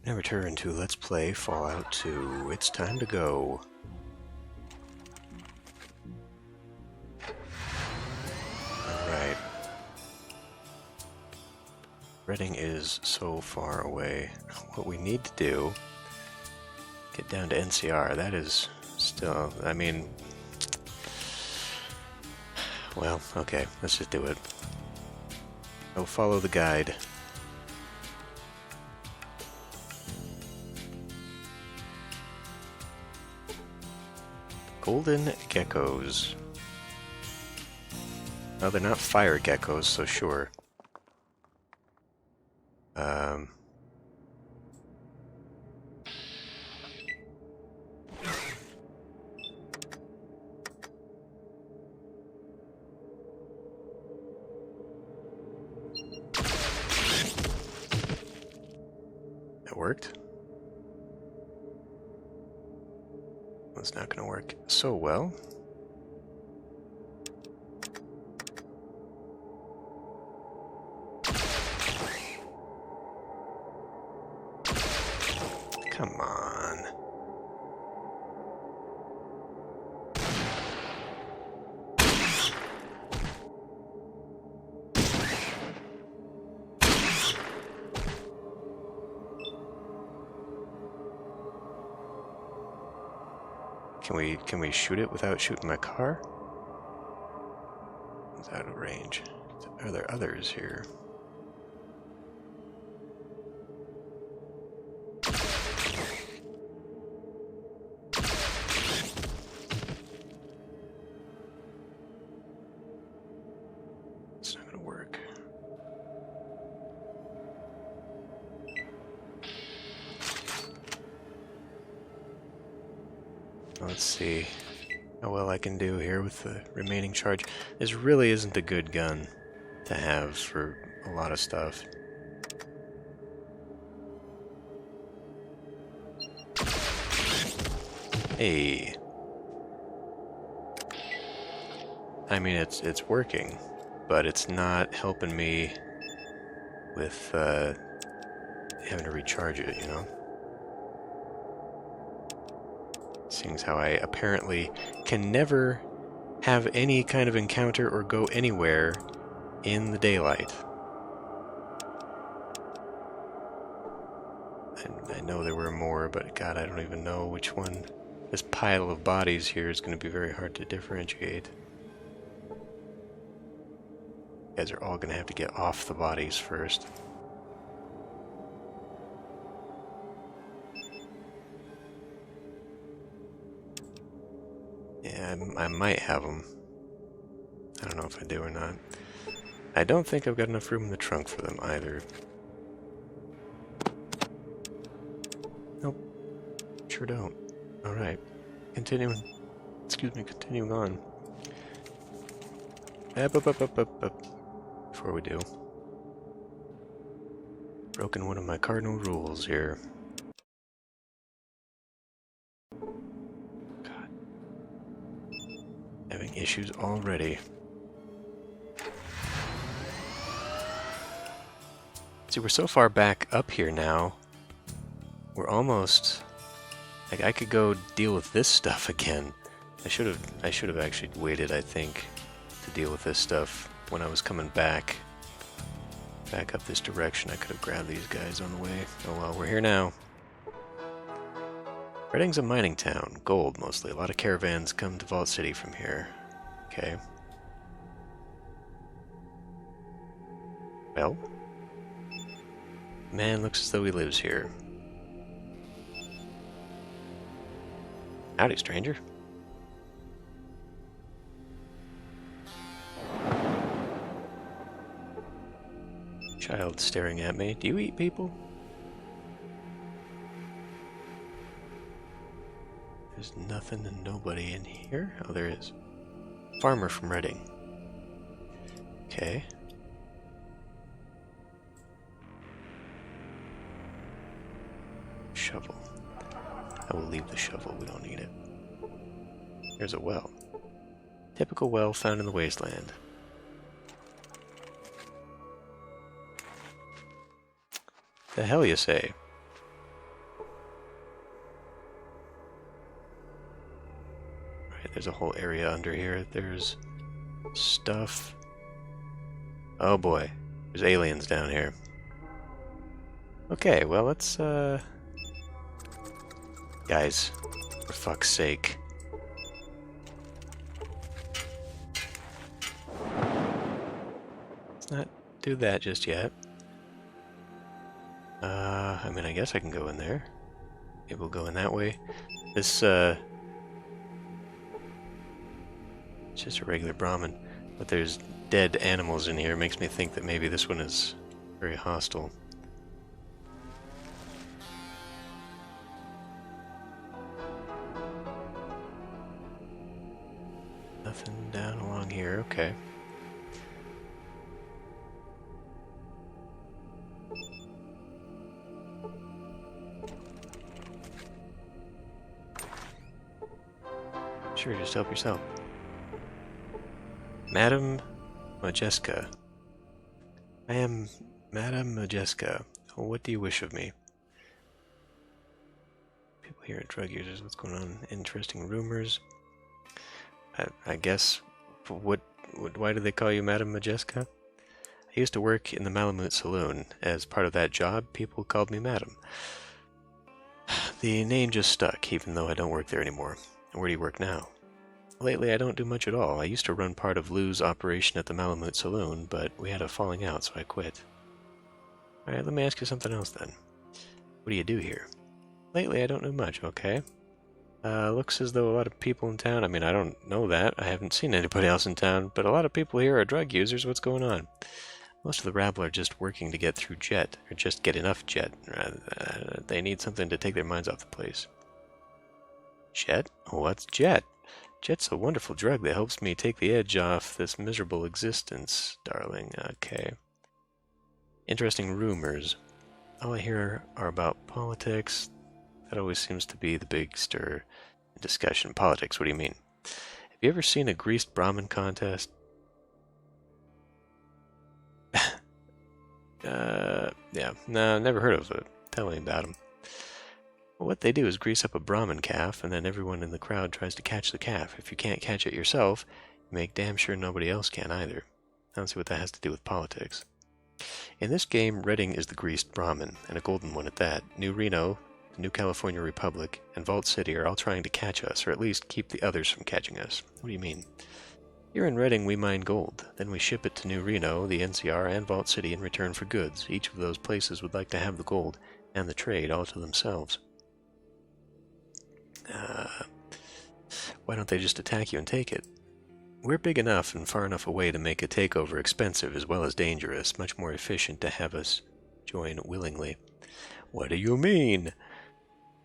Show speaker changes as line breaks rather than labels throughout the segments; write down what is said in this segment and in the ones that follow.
And return to Let's Play Fallout 2. It's time to go. Alright. Reading is so far away. What we need to do, get down to NCR. That is still, I mean, well, okay, let's just do it. I'll follow the guide. Golden geckos. Oh, they're not fire geckos, so sure. That worked. It's not going to work so well. Come on. Can we shoot it without shooting my car? It's out of range. Are there others here? It's not gonna work. Let's see how well I can do here with the remaining charge. This really isn't a good gun to have for a lot of stuff. Hey. I mean, it's working, but it's not helping me with having to recharge it, you know? Seeing as how I apparently can never have any kind of encounter or go anywhere in the daylight. And I know there were more, but God, I don't even know which one. This pile of bodies here is going to be very hard to differentiate. You guys are all going to have to get off the bodies first. Yeah, I might have them. I don't know if I do or not. I don't think I've got enough room in the trunk for them either. Nope. Sure don't. Alright. Continuing on. Before we do. Broken one of my cardinal rules here. God. Having issues already. See, we're so far back up here now. We're almost... like, I could go deal with this stuff again. I should have actually waited, I think, to deal with this stuff when I was coming back up this direction. I could have grabbed these guys on the way. Oh well, we're here now. Reading's a mining town. Gold, mostly. A lot of caravans come to Vault City from here. Okay. Well. Man looks as though he lives here. Howdy, stranger. Child staring at me. Do you eat people? There's nothing and nobody in here. Oh, there is. Farmer from Reading. Okay. Shovel. I will leave the shovel. We don't need it. Here's a well. Typical well found in the wasteland. The hell you say? there's a whole area under here. There's stuff. Oh boy, there's aliens down here. Okay, well let's, guys, for fuck's sake. Let's not do that just yet. I mean, I guess I can go in there. Maybe we'll go in that way. This, it's just a regular Brahmin. But there's dead animals in here. It makes me think that maybe this one is very hostile. Nothing down along here, okay. Sure, just help yourself. Madam Majeska. I am Madam Majeska. What do you wish of me? People here are drug users. What's going on? Interesting rumors. I guess, why do they call you Madam Majeska? I used to work in the Malamute Saloon. As part of that job, people called me Madam. The name just stuck, even though I don't work there anymore. Where do you work now? Lately, I don't do much at all. I used to run part of Lou's operation at the Malamute Saloon, but we had a falling out, so I quit. Alright, let me ask you something else then. What do you do here? Lately, I don't do much, okay. Looks as though a lot of people in town, I mean, I don't know that. I haven't seen anybody else in town, but a lot of people here are drug users. What's going on? Most of the rabble are just working to get through jet, or just get enough jet. They need something to take their minds off the place. Jet? What's jet? Jet's a wonderful drug that helps me take the edge off this miserable existence, darling. Okay. Interesting rumors. All I hear are about politics. That always seems to be the big stir in discussion. Politics, what do you mean? Have you ever seen a greased Brahmin contest? Yeah. No, never heard of it. Tell me about them. Well, what they do is grease up a Brahmin calf, and then everyone in the crowd tries to catch the calf. If you can't catch it yourself, you make damn sure nobody else can either. I don't see what that has to do with politics. In this game, Redding is the greased Brahmin, and a golden one at that. New Reno, the New California Republic, and Vault City are all trying to catch us, or at least keep the others from catching us. What do you mean? Here in Redding, we mine gold. Then we ship it to New Reno, the NCR, and Vault City in return for goods. Each of those places would like to have the gold and the trade all to themselves. Why don't they just attack you and take it? We're big enough and far enough away to make a takeover expensive as well as dangerous, much more efficient to have us join willingly. What do you mean?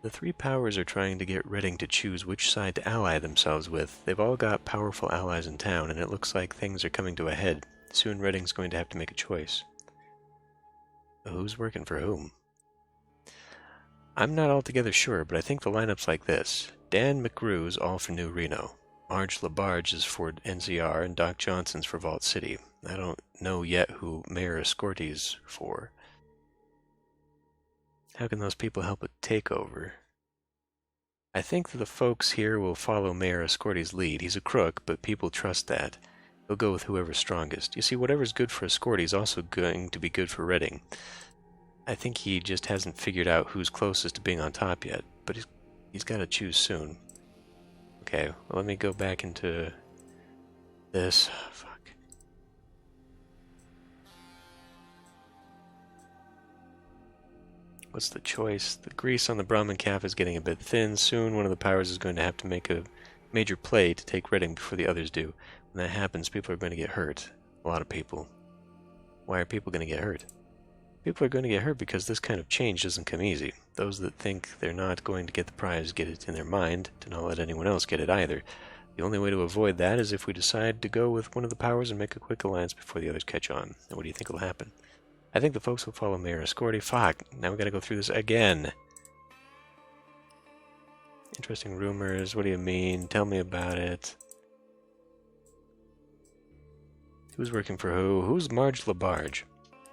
The three powers are trying to get Redding to choose which side to ally themselves with. They've all got powerful allies in town, and it looks like things are coming to a head. Soon Redding's going to have to make a choice. Who's working for whom? I'm not altogether sure, but I think the lineup's like this. Dan McGrew's all for New Reno. Marge LaBarge is for NCR, and Doc Johnson's for Vault City. I don't know yet who Mayor Escorti's for. How can those people help a takeover? I think that the folks here will follow Mayor Escorti's lead. He's a crook, but people trust that. They'll go with whoever's strongest. You see, whatever's good for Escorti is also going to be good for Redding. I think he just hasn't figured out who's closest to being on top yet, but he's got to choose soon. Okay, well, let me go back into this. Fuck. What's the choice? The grease on the Brahmin calf is getting a bit thin. Soon one of the powers is going to have to make a major play to take Redding before the others do. When that happens, people are going to get hurt. A lot of people. Why are people going to get hurt? People are going to get hurt because this kind of change doesn't come easy. Those that think they're not going to get the prize get it in their mind to not let anyone else get it either. The only way to avoid that is if we decide to go with one of the powers and make a quick alliance before the others catch on. And what do you think will happen? I think the folks will follow Mayor Escorti. Fuck, now we gotta go through this again. Interesting rumors, what do you mean? Tell me about it. Who's working for who? Who's Marge LaBarge?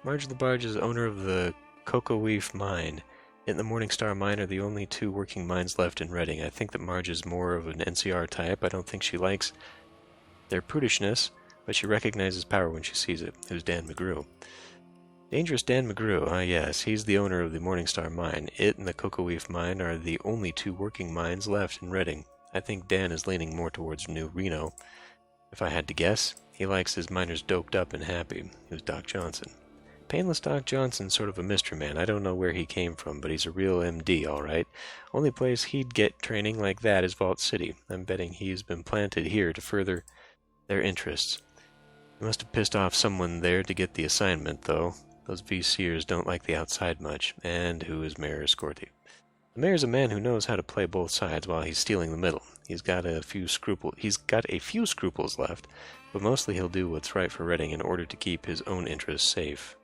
Marge LaBarge is owner of the Cocoa Reef Mine. In the Morningstar mine are the only two working mines left in Reading. I think that Marge is more of an NCR type. I don't think she likes their prudishness, but she recognizes power when she sees it. Who's Dan McGrew? Dangerous Dan McGrew. Ah, yes, he's the owner of the Morningstar mine. It and the Cocoa-Leaf mine are the only two working mines left in Reading. I think Dan is leaning more towards New Reno. If I had to guess, he likes his miners doped up and happy. Who's Doc Johnson? Painless Doc Johnson's sort of a mystery man. I don't know where he came from, but he's a real MD, all right. Only place he'd get training like that is Vault City. I'm betting he's been planted here to further their interests. He must have pissed off someone there to get the assignment, though. Those VCers don't like the outside much. And who is Mayor Escorti? The mayor's a man who knows how to play both sides while he's stealing the middle. He's got a few scruples left, but mostly he'll do what's right for Reading in order to keep his own interests safe.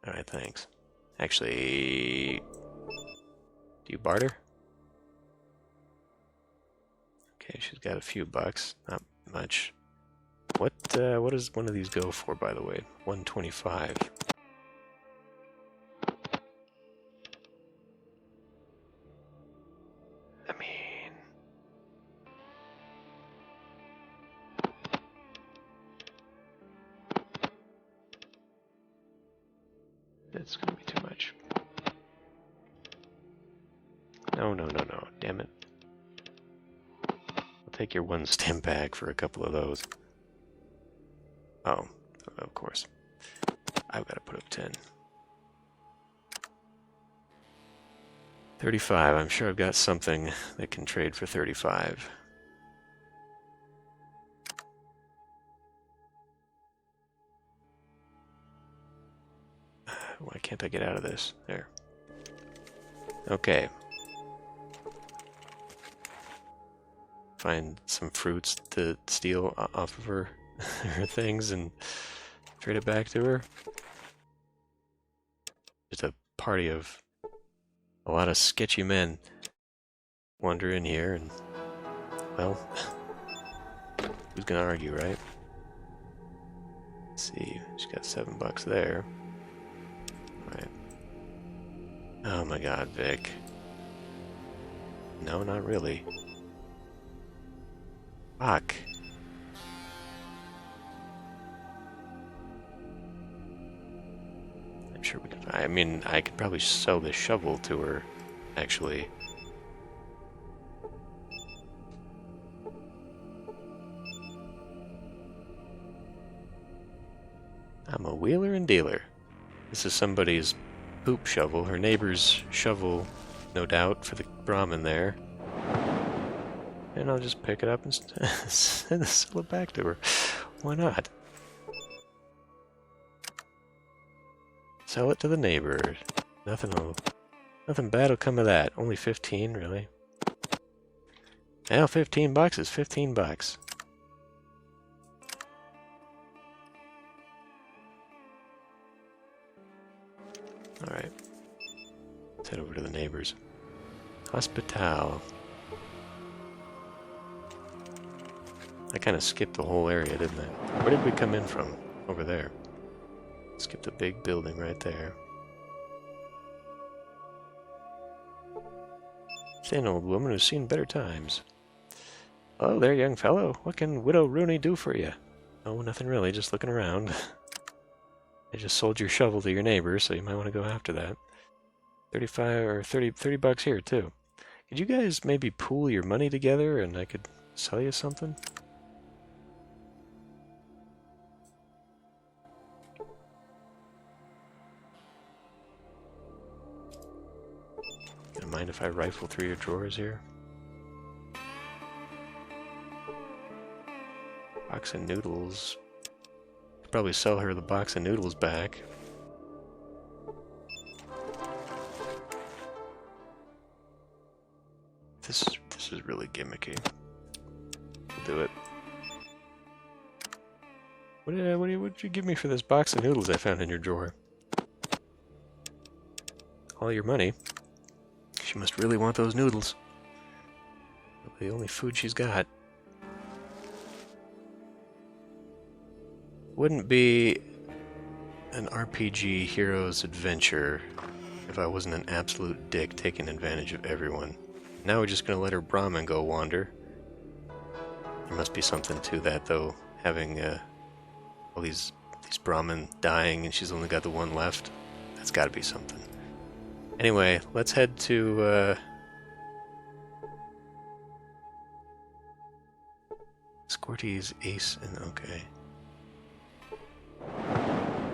Alright, thanks. Actually, do you barter? Okay, she's got a few bucks, not much. What does one of these go for, by the way? 125. I mean, that's gonna be too much. No, damn it. I'll take your one stem bag for a couple of those. Oh, of course. I've got to put up 10. 35. I'm sure I've got something that can trade for 35. Why can't I get out of this? There. Okay. Find some fruits to steal off of her things and trade it back to her. Just a party of a lot of sketchy men wander in here and, well, who's gonna argue, right? Let's see, she's got $7 there. Alright. Oh my god, Vic. No, not really. Fuck. I'm sure we could. I mean, I could probably sell this shovel to her, actually. I'm a wheeler and dealer. This is somebody's poop shovel. Her neighbor's shovel, no doubt, for the Brahmin there. And I'll just pick it up and sell it back to her. Why not? Sell it to the neighbor. Nothing bad will come of that. Only 15, really? Now $15 is $15. Alright. Let's head over to the neighbors. Hospital. I kind of skipped the whole area, didn't I? Where did we come in from? Over there. Skipped a big building right there. Thin old woman who's seen better times. Hello there, young fellow. What can Widow Rooney do for you? Oh, nothing really, just looking around. I just sold your shovel to your neighbor, so you might want to go after that. 35 or 30 bucks here, too. Could you guys maybe pool your money together and I could sell you something? Don't mind if I rifle through your drawers here? Box of noodles. Could probably sell her the box of noodles back. This is really gimmicky. We'll do it. What did you give me for this box of noodles I found in your drawer? All your money. She must really want those noodles. The only food she's got. Wouldn't be an RPG hero's adventure if I wasn't an absolute dick taking advantage of everyone. Now we're just gonna let her Brahmin go wander. There must be something to that, though, having all these Brahmin dying and she's only got the one left. That's gotta be something. Anyway, let's head to Scorty's Ace and okay.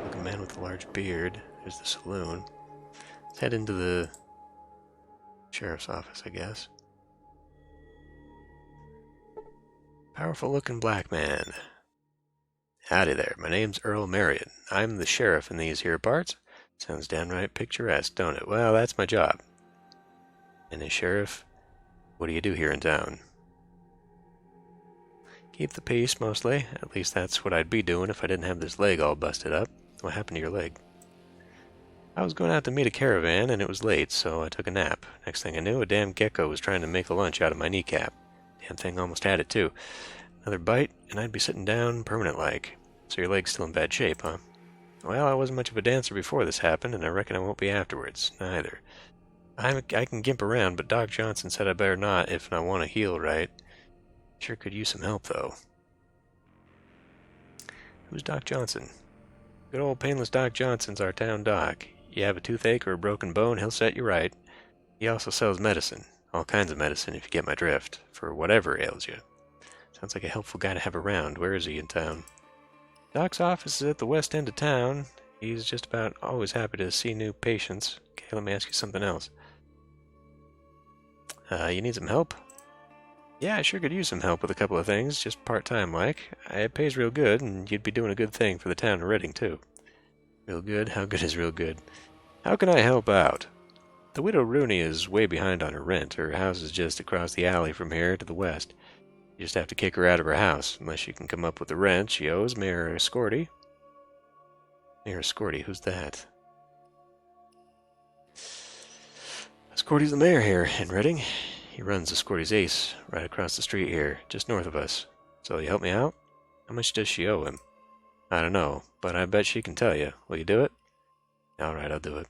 Look, a man with a large beard. There's the saloon. Let's head into the sheriff's office, I guess. Powerful looking black man. Howdy there, my name's Earl Marion. I'm the sheriff in these here parts. Sounds downright picturesque, don't it? Well, that's my job. And as sheriff, what do you do here in town? Keep the peace, mostly. At least that's what I'd be doing if I didn't have this leg all busted up. What happened to your leg? I was going out to meet a caravan, and it was late, so I took a nap. Next thing I knew, a damn gecko was trying to make a lunch out of my kneecap. Damn thing almost had it, too. Another bite, and I'd be sitting down permanent-like. So your leg's still in bad shape, huh? Well, I wasn't much of a dancer before this happened, and I reckon I won't be afterwards, neither. I can gimp around, but Doc Johnson said I better not if I want to heal right. Sure could use some help, though. Who's Doc Johnson? Good old painless Doc Johnson's our town doc. You have a toothache or a broken bone, he'll set you right. He also sells medicine. All kinds of medicine, if you get my drift. For whatever ails you. Sounds like a helpful guy to have around. Where is he in town? Doc's office is at the west end of town. He's just about always happy to see new patients. Okay, let me ask you something else. You need some help? Yeah, I sure could use some help with a couple of things, just part-time like. It pays real good, and you'd be doing a good thing for the town of Redding, too. Real good? How good is real good? How can I help out? The widow Rooney is way behind on her rent. Her house is just across the alley from here to the west. You just have to kick her out of her house, unless you can come up with the rent she owes Mayor Scorty. Mayor Scorty, who's that? Scorty's the mayor here in Redding. He runs the Scorty's Ace right across the street here, just north of us. So you help me out? How much does she owe him? I don't know, but I bet she can tell you. Will you do it? Alright, I'll do it.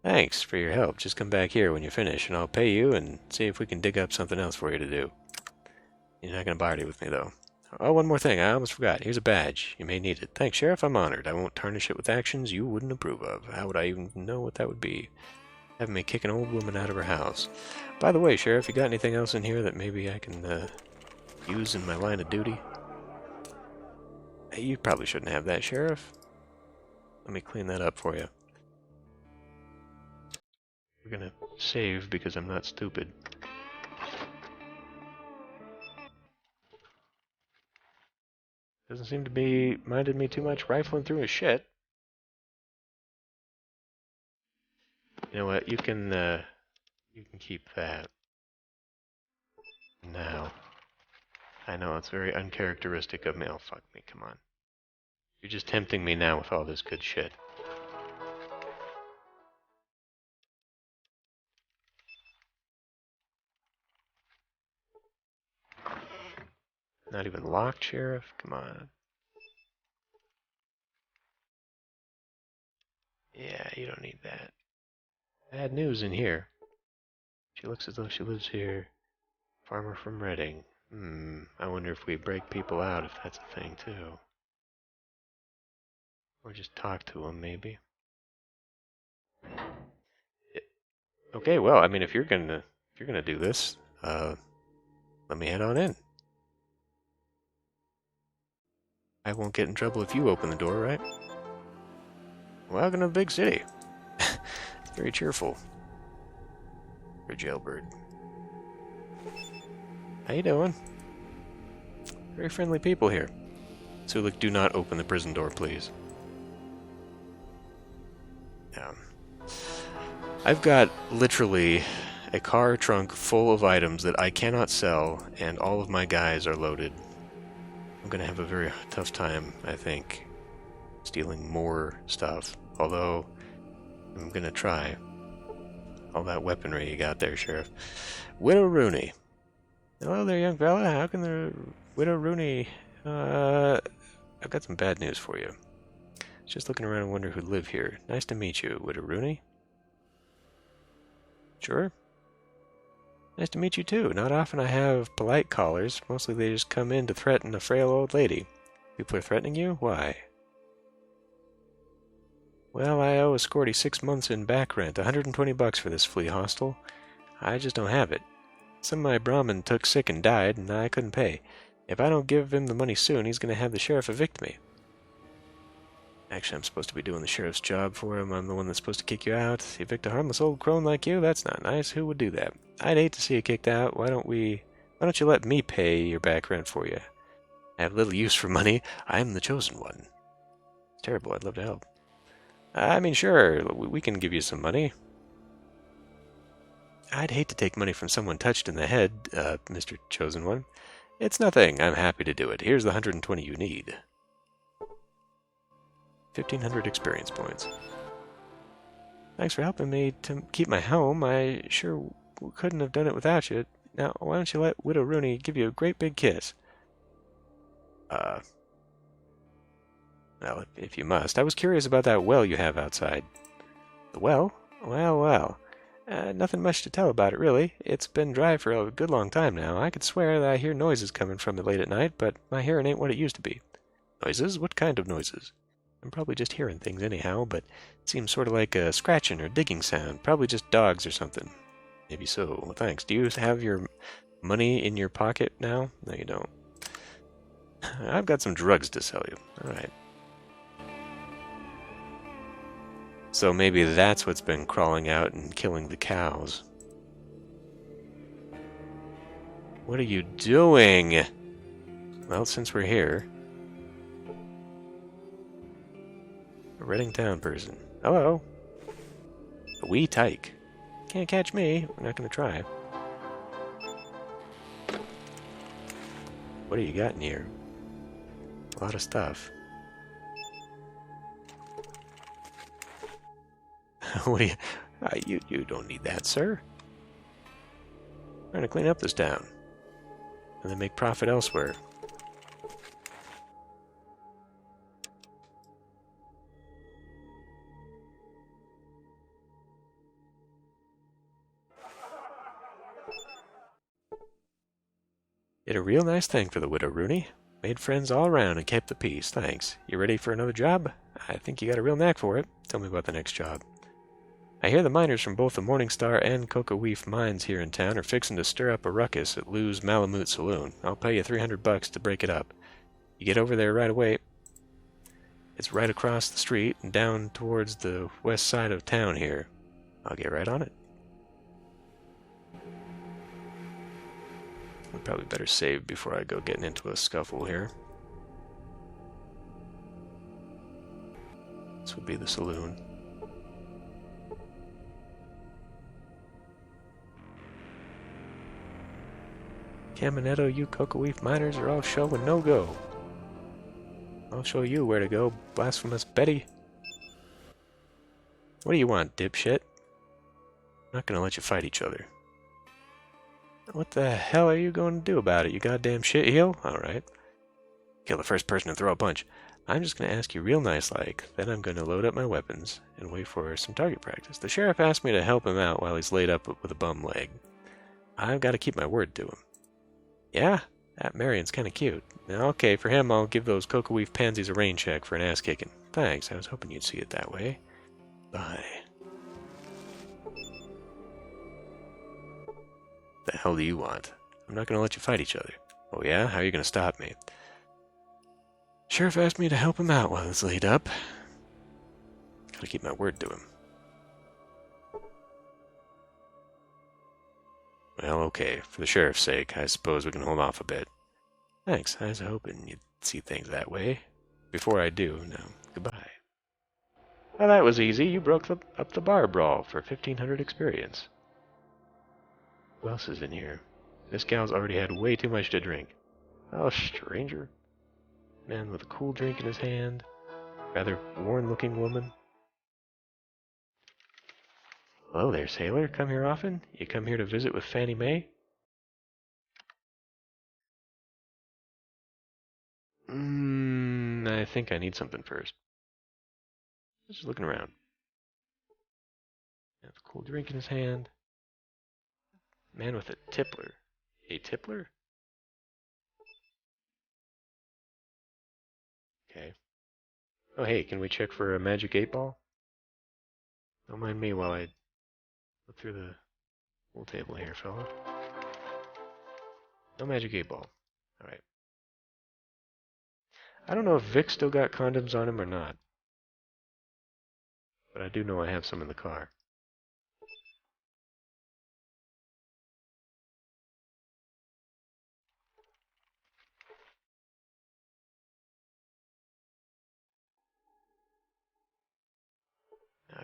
Thanks for your help. Just come back here when you finish, and I'll pay you and see if we can dig up something else for you to do. You're not going to party with me, though. Oh, one more thing. I almost forgot. Here's a badge. You may need it. Thanks, Sheriff. I'm honored. I won't tarnish it with actions you wouldn't approve of. How would I even know what that would be? Having me kick an old woman out of her house. By the way, Sheriff, you got anything else in here that maybe I can use in my line of duty? Hey, you probably shouldn't have that, Sheriff. Let me clean that up for you. We're gonna save because I'm not stupid. Doesn't seem to be minded me too much rifling through his shit. You know what? You can keep that. Now, I know it's very uncharacteristic of me. Oh fuck me! Come on. You're just tempting me now with all this good shit. Not even locked, Sheriff? Come on. Yeah, you don't need that. Bad news in here. She looks as though she lives here. Farmer from Redding. I wonder if we break people out, if that's a thing, too. Or just talk to them, maybe. Okay, well, I mean, if you're gonna do this, let me head on in. I won't get in trouble if you open the door, right? Welcome to the big city. Very cheerful. For a jailbird. How you doing? Very friendly people here. Sulik, do not open the prison door, please. Yeah. I've got literally a car trunk full of items that I cannot sell, and all of my guys are loaded. I'm gonna have a very tough time, I think, stealing more stuff. Although, I'm gonna try. All that weaponry you got there, Sheriff. Widow Rooney. Hello there, young fella. How can the Widow Rooney... I've got some bad news for you. Just looking around and wonder who'd live here. Nice to meet you, Widow Rooney. Sure. Nice to meet you too. Not often I have polite callers. Mostly they just come in to threaten a frail old lady. People are threatening you? Why? Well, I owe a Scorty 6 months in back rent, $120 for this flea hostel. I just don't have it. Some of my Brahmin took sick and died, and I couldn't pay. If I don't give him the money soon, he's going to have the sheriff evict me. Actually, I'm supposed to be doing the sheriff's job for him. I'm the one that's supposed to kick you out. Evict a harmless old crone like you? That's not nice. Who would do that? I'd hate to see you kicked out. Why don't you let me pay your back rent for you? I have little use for money. I'm the chosen one. It's terrible. I'd love to help. I mean, sure, we can give you some money. I'd hate to take money from someone touched in the head, Mr. Chosen One. It's nothing. I'm happy to do it. Here's the 120 you need. 1,500 experience points. Thanks for helping me to keep my home. I sure couldn't have done it without you. Now, why don't you let Widow Rooney give you a great big kiss? Well, if you must. I was curious about that well you have outside. The well? Well. Nothing much to tell about it, really. It's been dry for a good long time now. I could swear that I hear noises coming from it late at night, but my hearing ain't what it used to be. Noises? What kind of noises? I'm probably just hearing things anyhow, but it seems sort of like a scratching or digging sound. Probably just dogs or something. Maybe so. Well, thanks. Do you have your money in your pocket now? No, you don't. I've got some drugs to sell you. All right. So maybe that's what's been crawling out and killing the cows. What are you doing? Well, since we're here... A Reading Town person. Hello. A wee tyke. Can't catch me. We're not going to try. What do you got in here? A lot of stuff. What do you don't need that, sir. We're going to clean up this town. And then make profit elsewhere. Did a real nice thing for the Widow Rooney. Made friends all around and kept the peace. Thanks. You ready for another job? I think you got a real knack for it. Tell me about the next job. I hear the miners from both the Morning Star and Cocoa Reef mines here in town are fixing to stir up a ruckus at Lou's Malamute Saloon. I'll pay you $300 to break it up. You get over there right away. It's right across the street and down towards the west side of town here. I'll get right on it. We probably better save before I go getting into a scuffle here. This would be the saloon. Caminetto, you Cocoa Reef miners are all show and no-go. I'll show you where to go, blasphemous Betty. What do you want, dipshit? I'm not gonna let you fight each other. What the hell are you going to do about it, you goddamn shitheel? Alright. Kill the first person to throw a punch. I'm just gonna ask you real nice-like, then I'm gonna load up my weapons and wait for some target practice. The sheriff asked me to help him out while he's laid up with a bum leg. I've got to keep my word to him. Yeah? That Marion's kind of cute. Now, okay, for him, I'll give those Cocoa Reef pansies a rain check for an ass-kicking. Thanks, I was hoping you'd see it that way. Bye. The hell do you want? I'm not going to let you fight each other. Oh yeah? How are you going to stop me? Sheriff asked me to help him out while he's laid up. Gotta keep my word to him. Well, okay. For the sheriff's sake, I suppose we can hold off a bit. Thanks. I was hoping you'd see things that way. Before I do, now, goodbye. Well, that was easy. You broke up the bar brawl for 1,500 experience. Who else is in here? This gal's already had way too much to drink. Oh, stranger. Man with a cool drink in his hand. Rather worn-looking woman. Hello there, sailor. Come here often? You come here to visit with Fannie Mae? I think I need something first. Just looking around. Has a cool drink in his hand. Man with a tippler. A tippler? Okay. Oh, hey, can we check for a magic 8-ball? Don't mind me while I look through the whole table here, fella. No magic 8-ball. Alright. I don't know if Vic still got condoms on him or not. But I do know I have some in the car.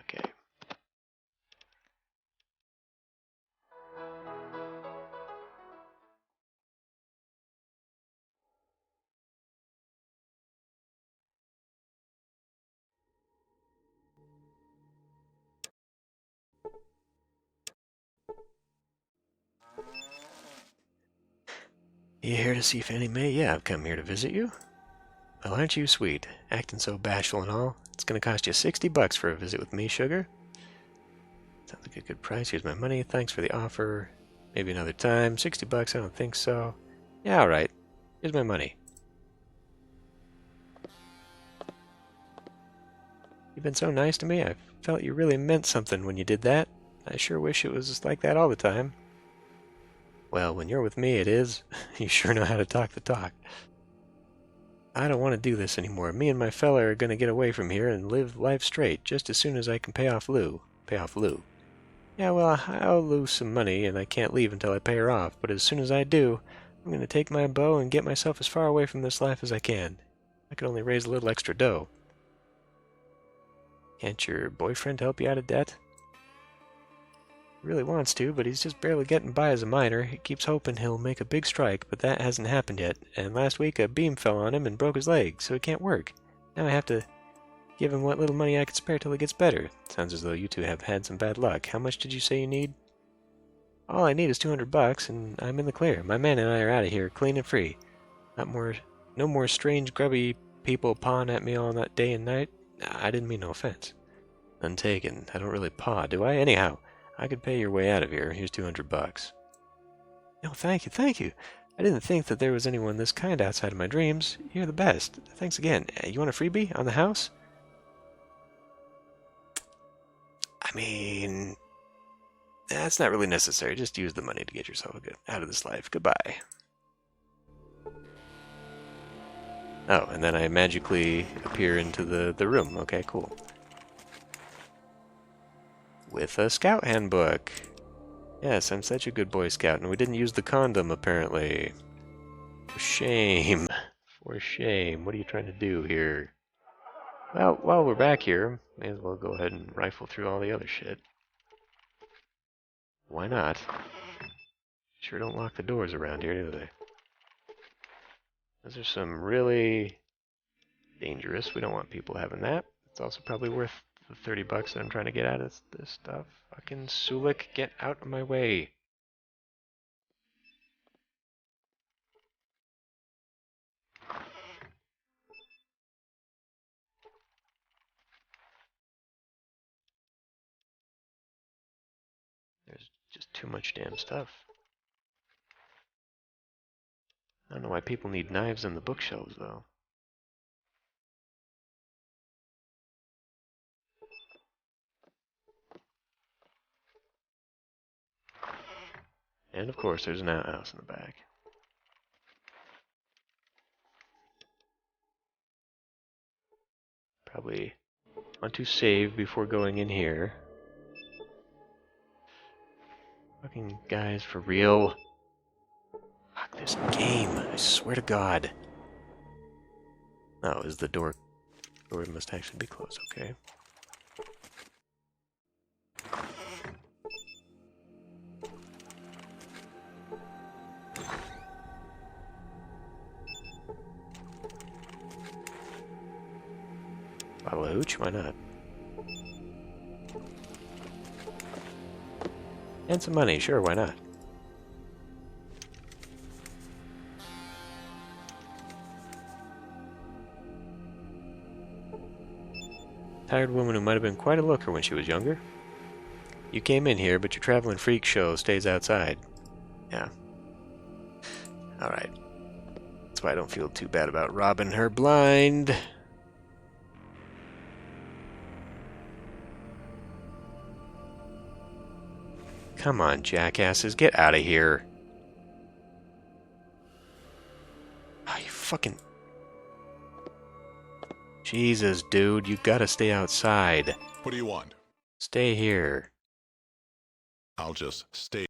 Okay. You here to see Fannie Mae? Yeah, I've come here to visit you. Well, aren't you sweet? Acting so bashful and all. It's gonna cost you $60 for a visit with me, sugar. Sounds like a good price. Here's my money. Thanks for the offer. Maybe another time. $60? I don't think so. Yeah, alright. Here's my money. You've been so nice to me. I felt you really meant something when you did that. I sure wish it was like that all the time. Well, when you're with me, it is. You sure know how to talk the talk. I don't want to do this anymore. Me and my fella are going to get away from here and live life straight just as soon as I can pay off Lou. Pay off Lou. Yeah, well, I'll lose some money and I can't leave until I pay her off, but as soon as I do, I'm going to take my bow and get myself as far away from this life as I can. I can only raise a little extra dough. Can't your boyfriend help you out of debt? He really wants to, but he's just barely getting by as a miner. He keeps hoping he'll make a big strike, but that hasn't happened yet. And last week a beam fell on him and broke his leg, so he can't work. Now I have to give him what little money I can spare till he gets better. Sounds as though you two have had some bad luck. How much did you say you need? All I need is $200, and I'm in the clear. My man and I are out of here, clean and free. No more strange, grubby people pawing at me all that day and night. I didn't mean no offense. None taken. I don't really paw, do I? Anyhow, I could pay your way out of here. Here's $200. No, thank you, thank you. I didn't think that there was anyone this kind outside of my dreams. You're the best. Thanks again. You want a freebie on the house? I mean, that's not really necessary. Just use the money to get yourself out of this life. Goodbye. Oh, and then I magically appear into the room. Okay, cool. With a scout handbook. Yes, I'm such a good Boy Scout, and we didn't use the condom, apparently. For shame. For shame. What are you trying to do here? Well, while we're back here, may as well go ahead and rifle through all the other shit. Why not? Sure don't lock the doors around here, do they? Those are some really dangerous. We don't want people having that. It's also probably worth the $30 that I'm trying to get out of this stuff. Fucking Sulik, get out of my way. There's just too much damn stuff. I don't know why people need knives on the bookshelves, though. And of course, there's an outhouse in the back. Probably want to save before going in here. Fucking guys, for real. Fuck this game, I swear to God. Oh, is the door must actually be closed, okay. Bottle of hooch, why not? And some money, sure, why not? Tired woman who might have been quite a looker when she was younger. You came in here, but your traveling freak show stays outside. Yeah. Alright. That's why I don't feel too bad about robbing her blind. Come on, jackasses, get out of here. Oh, you fucking... Jesus, dude, you gotta stay outside.
What do you want?
Stay here.
I'll just stay.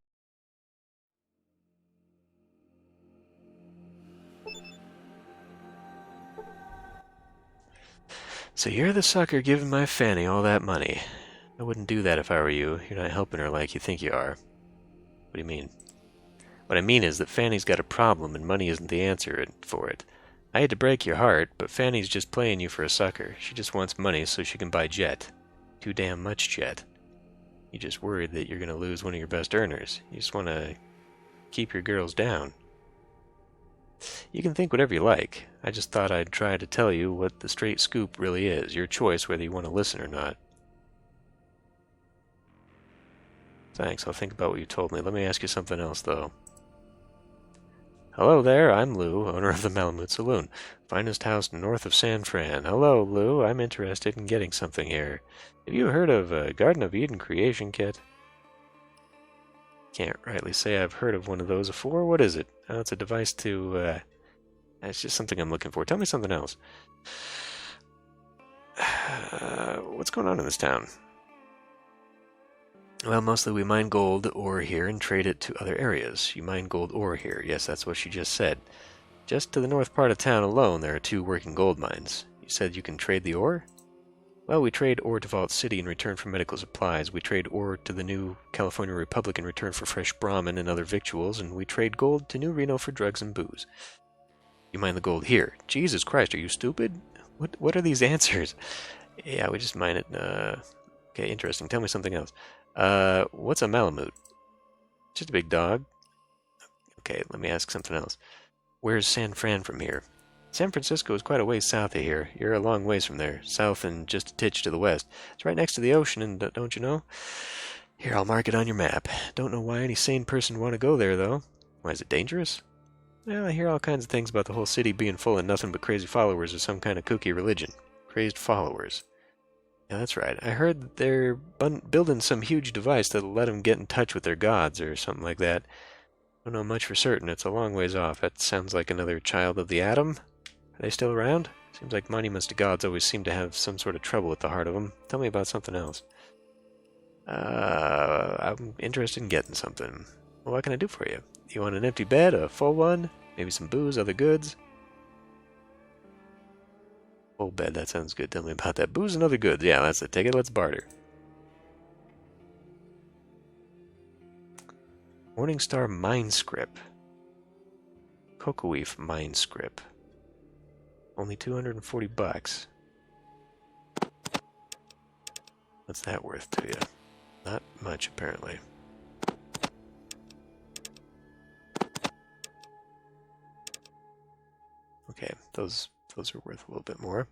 So you're the sucker giving my Fanny all that money. I wouldn't do that if I were you. You're not helping her like you think you are. What do you mean? What I mean is that Fanny's got a problem and money isn't the answer for it. I hate to break your heart, but Fanny's just playing you for a sucker. She just wants money so she can buy jet. Too damn much jet. You're just worried that you're going to lose one of your best earners. You just want to keep your girls down. You can think whatever you like. I just thought I'd try to tell you what the straight scoop really is. Your choice whether you want to listen or not. Thanks, I'll think about what you told me. Let me ask you something else, though. Hello there, I'm Lou, owner of the Malamute Saloon. Finest house north of San Fran. Hello, Lou, I'm interested in getting something here. Have you heard of a Garden of Eden creation kit? Can't rightly say I've heard of one of those before. What is it? Oh, it's a device to, it's just something I'm looking for. Tell me something else. What's going on in this town? Well, mostly we mine gold ore here and trade it to other areas. You mine gold ore here. Yes, that's what she just said. Just to the north part of town alone, there are 2 working gold mines. You said you can trade the ore? Well, we trade ore to Vault City in return for medical supplies. We trade ore to the new California Republic in return for fresh Brahmin and other victuals, and we trade gold to New Reno for drugs and booze. You mine the gold here. Jesus Christ, are you stupid? What are these answers? Yeah, we just mine it. Okay, interesting. Tell me something else. What's a Malamute? Just a big dog. Okay, let me ask something else. Where's San Fran from here? San Francisco is quite a ways south of here. You're a long ways from there. South and just a titch to the west. It's right next to the ocean, and don't you know? Here, I'll mark it on your map. Don't know why any sane person would want to go there, though. Why, is it dangerous? Well, I hear all kinds of things about the whole city being full of nothing but crazy followers of some kind of kooky religion. Crazed followers. Yeah, that's right. I heard that they're building some huge device that'll let them get in touch with their gods or something like that. Don't know much for certain. It's a long ways off. That sounds like another child of the atom. Are they still around? Seems like monuments to gods always seem to have some sort of trouble at the heart of them. Tell me about something else. I'm interested in getting something. Well, what can I do for you? You want an empty bed, a full one? Maybe some booze, other goods? Full bed, that sounds good. Tell me about that. Booze and other goods. Yeah, that's it. Take it, let's barter. Morningstar Mine Script. Cocoa-Leaf Mine Script. Only 240 bucks. What's that worth to you? Not much, apparently. Okay, those are worth a little bit more.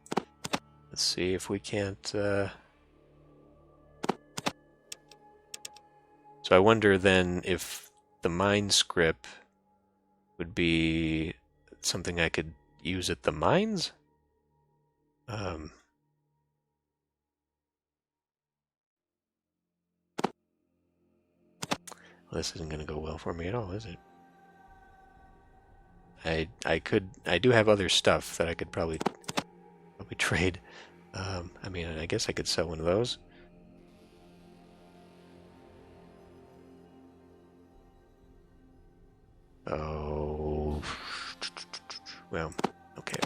Let's see if we can't... So I wonder then if the mine script would be something I could use at the mines? Well, this isn't going to go well for me at all, is it? I do have other stuff that I could probably trade. I mean, I guess I could sell one of those. Oh, well, okay.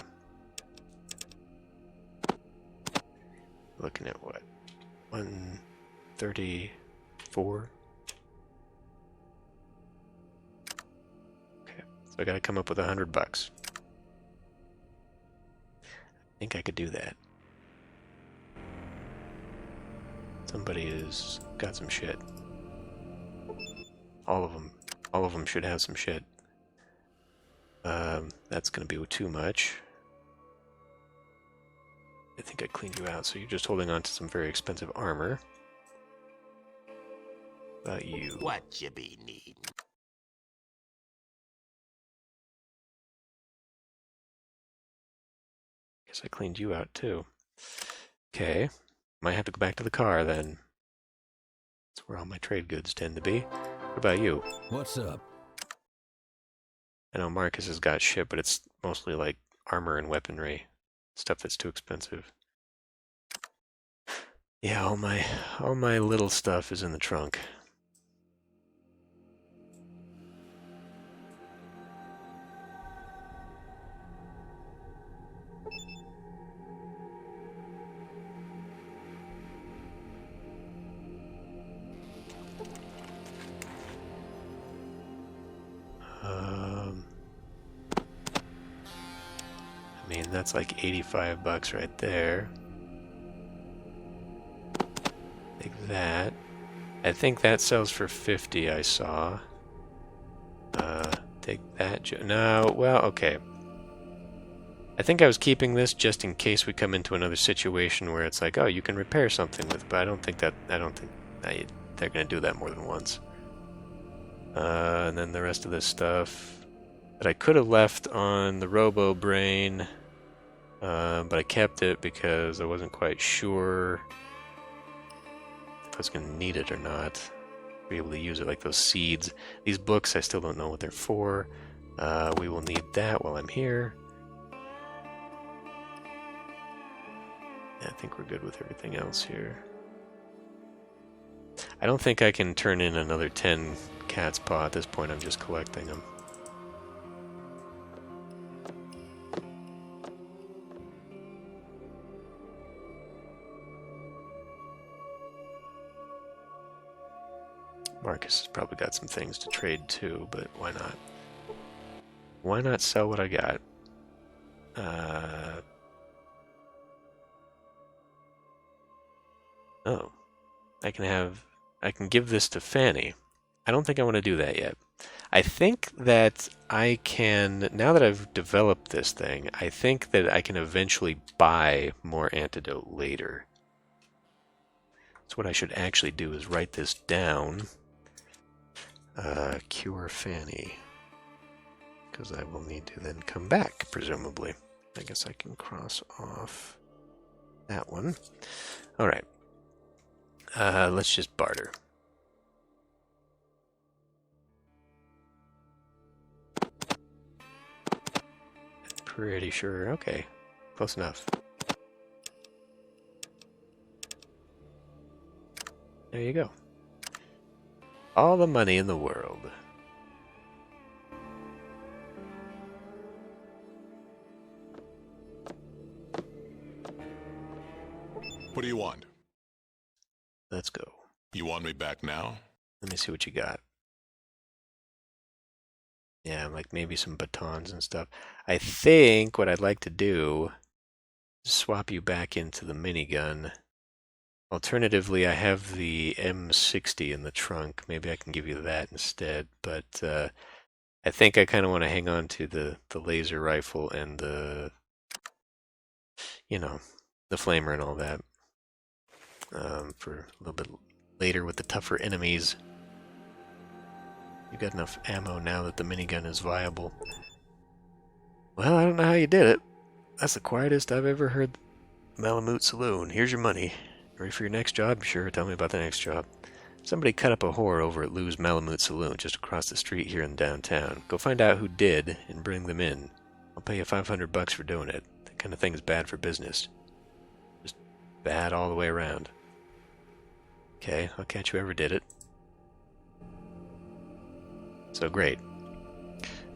Looking at what? 134? Okay, so I gotta come up with $100. I think I could do that. Somebody has got some shit. All of them should have some shit. That's gonna be too much. I think I cleaned you out, so you're just holding on to some very expensive armor. About you.
What you be needing?
Guess I cleaned you out too. Okay. Might have to go back to the car then. That's where all my trade goods tend to be. What about you?
What's up?
I know Marcus has got shit, but it's mostly like armor and weaponry. Stuff that's too expensive. Yeah, all my little stuff is in the trunk. I mean, that's like 85 bucks right there. Take that. I think that sells for 50, I saw. Take that. No, well, okay. I think I was keeping this just in case we come into another situation where it's like, oh, you can repair something with, but I don't think they're going to do that more than once. And then the rest of this stuff that I could have left on the Robo Brain, but I kept it because I wasn't quite sure if I was going to need it or not. Be able to use it, like those seeds. These books, I still don't know what they're for. We will need that while I'm here. Yeah, I think we're good with everything else here. I don't think I can turn in another 10 cat's paw at this point. I'm just collecting them. Marcus has probably got some things to trade too, but why not? Why not sell what I got? Oh, I can give this to Fanny. I don't think I want to do that yet. I think that I can, now that I've developed this thing, I think that I can eventually buy more antidote later. So what I should actually do is write this down. Cure Fanny. Because I will need to then come back, presumably. I guess I can cross off that one. Alright. Let's just barter. Pretty sure. Okay. Close enough. There you go. All the money in the world.
What do you want?
Let's go.
You want me back now?
Let me see what you got. Yeah, like maybe some batons and stuff. I think what I'd like to do is swap you back into the minigun. Alternatively, I have the M60 in the trunk. Maybe I can give you that instead. But I think I kind of want to hang on to the laser rifle and the flamer and all that for a little bit later with the tougher enemies. You've got enough ammo now that the minigun is viable. Well, I don't know how you did it. That's the quietest I've ever heard Malamute Saloon. Here's your money. Ready for your next job? Sure, tell me about the next job. Somebody cut up a whore over at Lou's Malamute Saloon just across the street here in downtown. Go find out who did and bring them in. I'll pay you $500 for doing it. That kind of thing is bad for business. Just bad all the way around. Okay, I'll catch whoever did it. So great.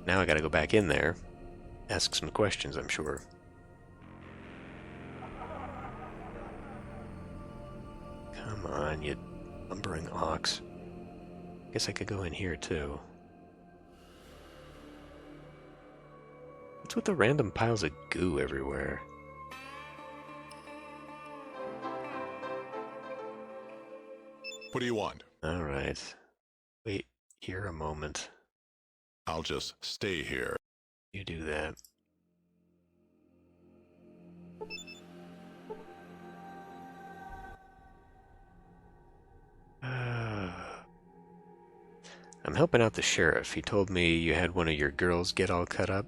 Now I gotta go back in there, ask some questions, I'm sure. Come on, you lumbering ox. Guess I could go in here too. What's with the random piles of goo everywhere?
What do you want?
Alright. Wait here a moment.
I'll just stay here.
You do that. I'm helping out the sheriff. He told me you had one of your girls get all cut up.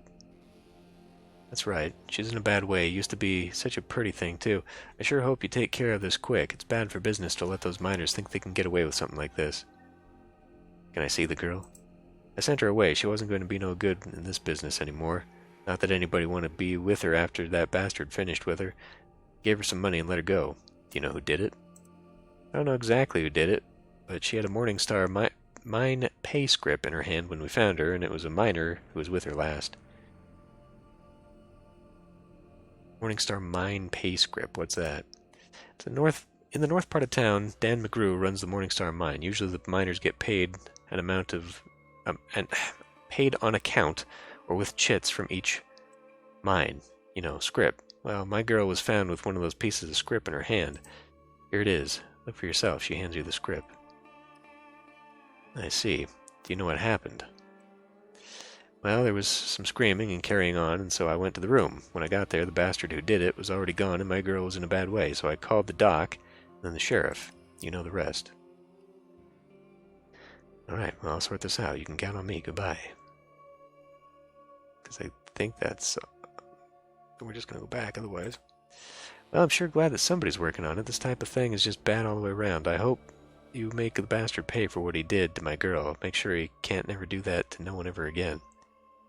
That's right. She's in a bad way. Used to be such a pretty thing, too. I sure hope you take care of this quick. It's bad for business to let those miners think they can get away with something like this. Can I see the girl? I sent her away. She wasn't going to be no good in this business anymore. Not that anybody wanted to be with her after that bastard finished with her. Gave her some money and let her go. Do you know who did it? I don't know exactly who did it, but she had a Morningstar mine pay script in her hand when we found her, and it was a miner who was with her last. Morningstar mine pay script. What's that? It's in the north part of town. Dan McGrew runs the Morningstar mine. Usually, the miners get paid an amount of, and paid on account or with chits from each mine. You know, script. Well, my girl was found with one of those pieces of script in her hand. Here it is. Look for yourself. She hands you the script. I see. Do you know what happened? Well, there was some screaming and carrying on, and so I went to the room. When I got there, the bastard who did it was already gone, and my girl was in a bad way, so I called the doc, and then the sheriff. You know the rest. Alright, well, I'll sort this out. You can count on me. Goodbye. Because I think that's... we're just going to go back, otherwise. Well, I'm sure glad that somebody's working on it. This type of thing is just bad all the way around. I hope you make the bastard pay for what he did to my girl. Make sure he can't never do that to no one ever again.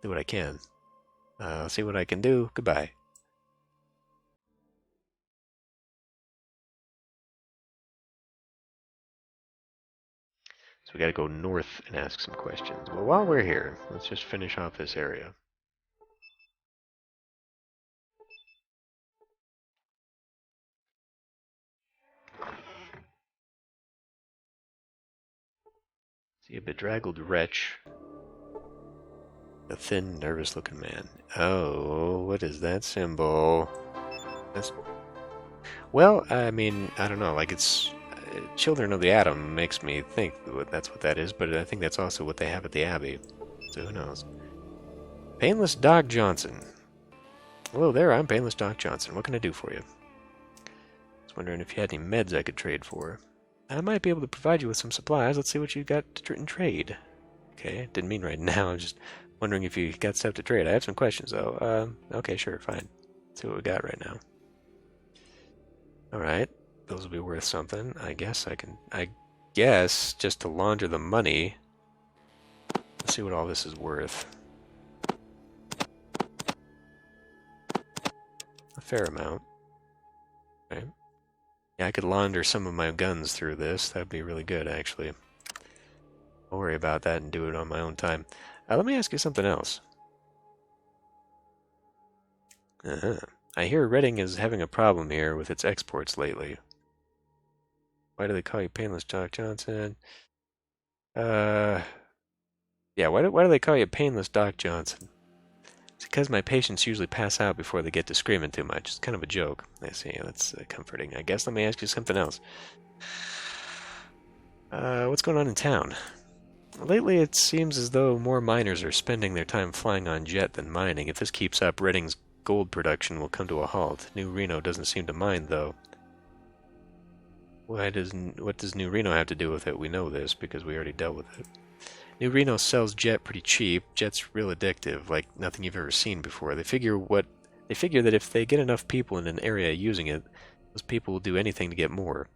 Do what I can. I'll see what I can do. Goodbye. So we gotta go north and ask some questions. Well, while we're here, let's just finish off this area. See a bedraggled wretch. A thin, nervous-looking man. Oh, what is that symbol? That's... Well, I mean, I don't know. Like, it's... Children of the Atom makes me think that's what that is, but I think that's also what they have at the Abbey. So who knows? Painless Doc Johnson. Hello there, I'm Painless Doc Johnson. What can I do for you? I was wondering if you had any meds I could trade for. I might be able to provide you with some supplies. Let's see what you got in trade. Okay, didn't mean right now. I'm just wondering if you got stuff to trade. I have some questions, though. Okay, sure, fine. Let's see what we got right now. Alright, those will be worth something. I guess, just to launder the money. Let's see what all this is worth. A fair amount. Okay. Yeah, I could launder some of my guns through this. That'd be really good, actually. I'll worry about that and do it on my own time. Let me ask you something else. I hear Reading is having a problem here with its exports lately. Why do they call you Painless Doc Johnson? Yeah, why do they call you Painless Doc Johnson? It's because my patients usually pass out before they get to screaming too much. It's kind of a joke. I see, that's comforting. I guess let me ask you something else. What's going on in town? Lately, it seems as though more miners are spending their time flying on jet than mining. If this keeps up, Reading's gold production will come to a halt. New Reno doesn't seem to mind, though. What does New Reno have to do with it? We know this, because we already dealt with it. New Reno sells jet pretty cheap. Jet's real addictive, like nothing you've ever seen before. They figure that if they get enough people in an area using it, those people will do anything to get more.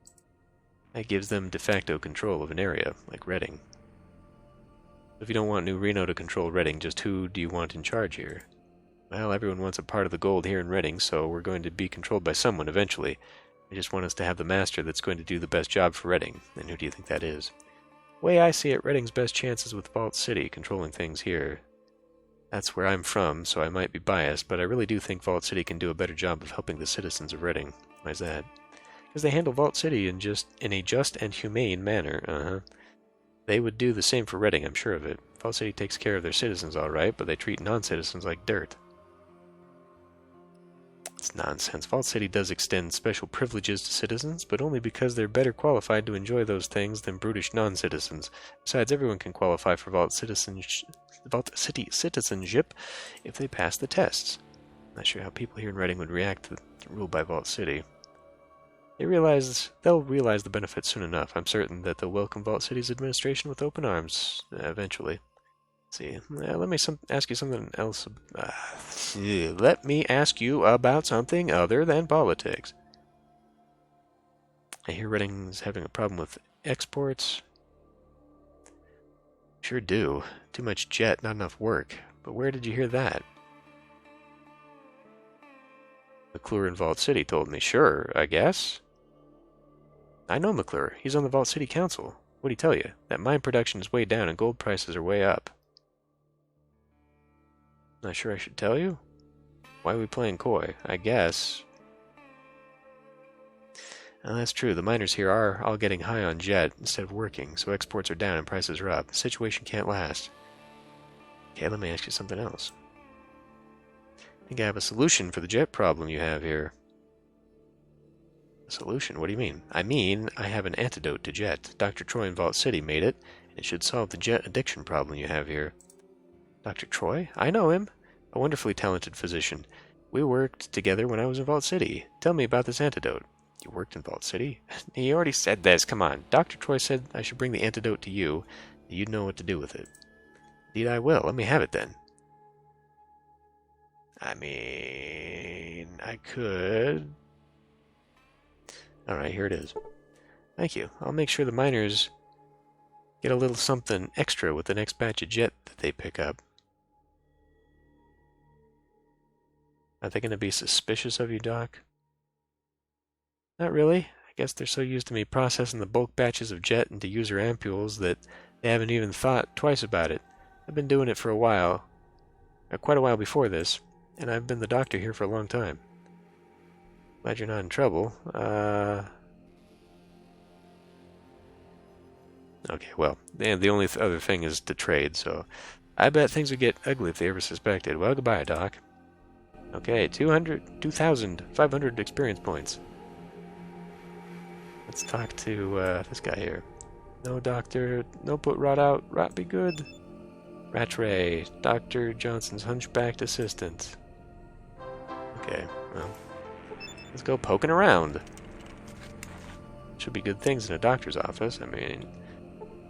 That gives them de facto control of an area, like Reading. If you don't want New Reno to control Reading, just who do you want in charge here? Well, everyone wants a part of the gold here in Reading, so we're going to be controlled by someone eventually. They just want us to have the master that's going to do the best job for Reading. And who do you think that is? The way I see it, Reading's best chances with Vault City controlling things here. That's where I'm from, so I might be biased, but I really do think Vault City can do a better job of helping the citizens of Reading. Why's that? Because they handle Vault City in a just and humane manner. They would do the same for Reading, I'm sure of it. Vault City takes care of their citizens all right, but they treat non-citizens like dirt. It's nonsense. Vault City does extend special privileges to citizens, but only because they're better qualified to enjoy those things than brutish non-citizens. Besides, everyone can qualify for Vault City citizenship if they pass the tests. Not sure how people here in Reading would react to rule by Vault City. They'll realize the benefits soon enough. I'm certain that they'll welcome Vault City's administration with open arms, eventually. see, let me ask you something else. Let me ask you about something other than politics. I hear Redding's having a problem with exports. Sure do. Too much jet, not enough work. But where did you hear that? McClure in Vault City told me. Sure, I guess. I know McClure. He's on the Vault City Council. What'd he tell you? That mine production is way down and gold prices are way up. Not sure I should tell you? Why are we playing coy? I guess. That's true. The miners here are all getting high on jet instead of working, so exports are down and prices are up. The situation can't last. Okay, let me ask you something else. I think I have a solution for the jet problem you have here. A solution? What do you mean? I mean, I have an antidote to jet. Dr. Troy in Vault City made it, and it should solve the jet addiction problem you have here. Dr. Troy? I know him. A wonderfully talented physician. We worked together when I was in Vault City. Tell me about this antidote. You worked in Vault City? He already said this. Come on. Dr. Troy said I should bring the antidote to you. You'd know what to do with it. Indeed I will. Let me have it then. I mean, I could. Alright, here it is. Thank you. I'll make sure the miners get a little something extra with the next batch of jet that they pick up. Are they going to be suspicious of you, Doc? Not really. I guess they're so used to me processing the bulk batches of jet into user ampules that they haven't even thought twice about it. I've been doing it for a while. Quite a while before this, and I've been the doctor here for a long time. Glad you're not in trouble. Okay, well, the only other thing is to trade, so I bet things would get ugly if they ever suspected. Well, goodbye, Doc. Okay, 2,500 experience points. Let's talk to this guy here. No, doctor. No, put Rot out. Rot be good. Rattray. Dr. Johnson's hunchbacked assistant. Okay, well. Let's go poking around. Should be good things in a doctor's office. I mean,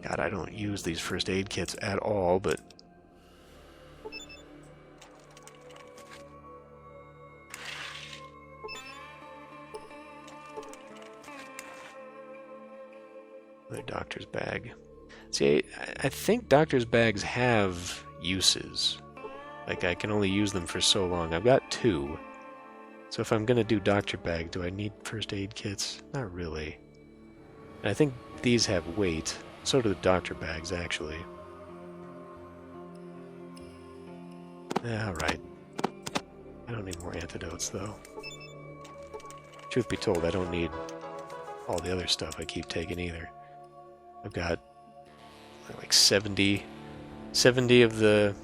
God, I don't use these first aid kits at all, but... Another doctor's bag. See, I think doctor's bags have uses. Like, I can only use them for so long. I've got 2. So if I'm going to do doctor bag, do I need first aid kits? Not really. And I think these have weight. So do the doctor bags, actually. Alright. I don't need more antidotes, though. Truth be told, I don't need all the other stuff I keep taking either. I've got like 70 of the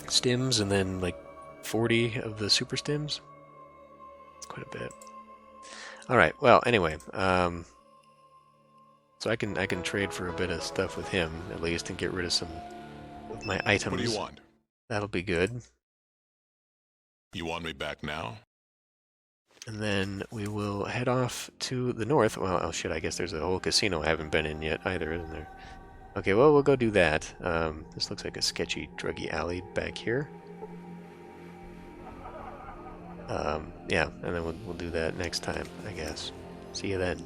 stims and then like 40 of the super stims. It's quite a bit. Alright, well, anyway, so I can trade for a bit of stuff with him, at least, and get rid of some of my items.
What do you want?
That'll be good.
You want me back now?
And then we will head off to the north. Well, oh shit, I guess there's a whole casino I haven't been in yet either, isn't there? Okay, well, we'll go do that. This looks like a sketchy, druggy alley back here. Yeah, and then we'll do that next time, I guess. See you then.